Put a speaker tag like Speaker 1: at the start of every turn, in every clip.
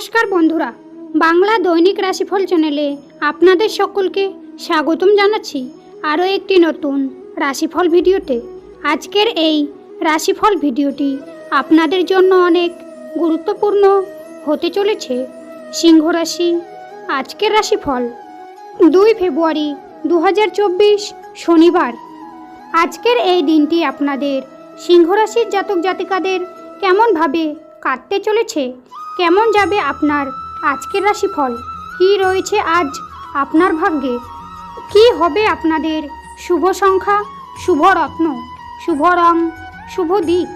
Speaker 1: নমস্কার বন্ধুরা, বাংলা দৈনিক রাশিফল চ্যানেলে আপনাদের সকলকে স্বাগতম জানাচ্ছি আরও একটি নতুন রাশিফল ভিডিওতে। আজকের এই রাশিফল ভিডিওটি আপনাদের জন্য অনেক গুরুত্বপূর্ণ হতে চলেছে। সিংহ রাশি, আজকের রাশিফল 2 ফেব্রুয়ারি 2024 শনিবার। আজকের এই দিনটি আপনাদের সিংহ রাশির জাতক জাতিকাদের কেমনভাবে কাটতে চলেছে, কেমন যাবে আপনার আজকের রাশিফল, কী রয়েছে আজ আপনার ভাগ্যে, কি হবে আপনাদের শুভ সংখ্যা, শুভ রত্ন, শুভ রং, শুভ দিক,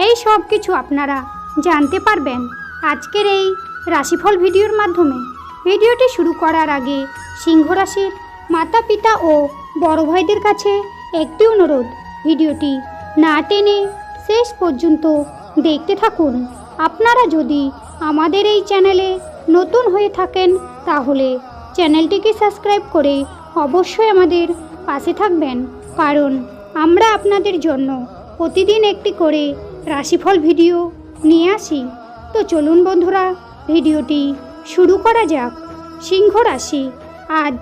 Speaker 1: এই সব কিছু আপনারা জানতে পারবেন আজকের এই রাশিফল ভিডিওর মাধ্যমে। ভিডিওটি শুরু করার আগে সিংহ রাশির মাতা পিতা ও বড় ভাইদের কাছে একটি অনুরোধ, ভিডিওটি না টেনে শেষ পর্যন্ত দেখতে থাকুন। আপনারা যদি আমাদের এই চ্যানেলে নতুন হয়ে থাকেন তাহলে চ্যানেলটিকে সাবস্ক্রাইব করে অবশ্যই আমাদের পাশে থাকবেন, কারণ আমরা আপনাদের জন্য প্রতিদিন একটি করে রাশিফল ভিডিও নিয়ে আসি। তো চলুন বন্ধুরা, ভিডিওটি শুরু করা যাক। সিংহ রাশি, আজ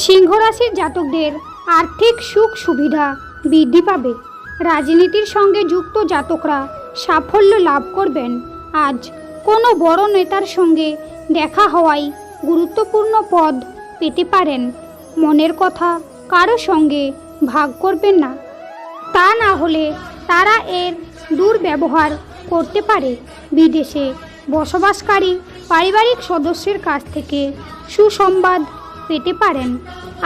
Speaker 1: সিংহ রাশির জাতকদের আর্থিক সুখ সুবিধা বৃদ্ধি পাবে। রাজনীতির সঙ্গে যুক্ত জাতকরা সাফল্য লাভ করবেন। আজ কোনো বড় নেতার সঙ্গে দেখা হওয়ায় গুরুত্বপূর্ণ পদ পেতে পারেন। মনের কথা কারো সঙ্গে ভাগ করবেন না, তা না হলে তারা এর দুর্ব্যবহার করতে পারে। বিদেশে বসবাসকারী পারিবারিক সদস্যের কাছ থেকে সুসংবাদ পেতে পারেন।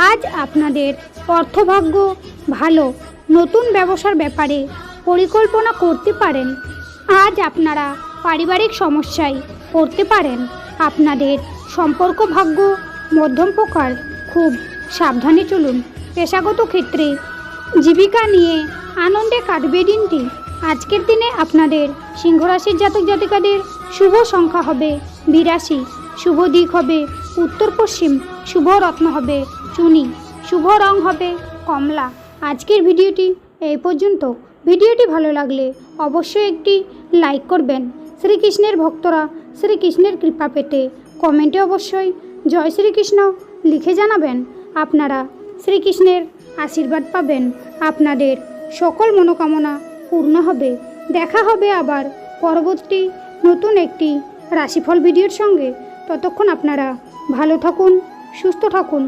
Speaker 1: আজ আপনাদের অর্থভাগ্য ভালো, নতুন ব্যবসার ব্যাপারে পরিকল্পনা করতে পারেন। আজ আপনারা পারিবারিক সমস্যায় পড়তে পারেন। আপনাদের সম্পর্ক ভাগ্য মধ্যম প্রকার, খুব সাবধানে চলুন। পেশাগত ক্ষেত্রে জীবিকা নিয়ে আনন্দে কাটবে দিনটি। আজকের দিনে আপনাদের সিংহ রাশির জাতক জাতিকাদের শুভ সংখ্যা হবে 82, শুভ দিক হবে উত্তর পশ্চিম, শুভ রত্ন হবে চুনি, শুভ রং হবে কমলা। আজকের ভিডিওটি এই পর্যন্ত। ভিডিওটি ভালো লাগলে অবশ্যই একটি লাইক করবেন। শ্রীকৃষ্ণের ভক্তরা শ্রীকৃষ্ণের কৃপা পেতে কমেন্টে অবশ্যই জয় শ্রীকৃষ্ণ লিখে জানাবেন। আপনারা শ্রীকৃষ্ণের আশীর্বাদ পাবেন, আপনাদের সকল মনোকামনা পূর্ণ হবে। দেখা হবে আবার পরবর্তী নতুন একটি রাশিফল ভিডিওর সঙ্গে। ততক্ষণ আপনারা ভালো থাকুন, সুস্থ থাকুন।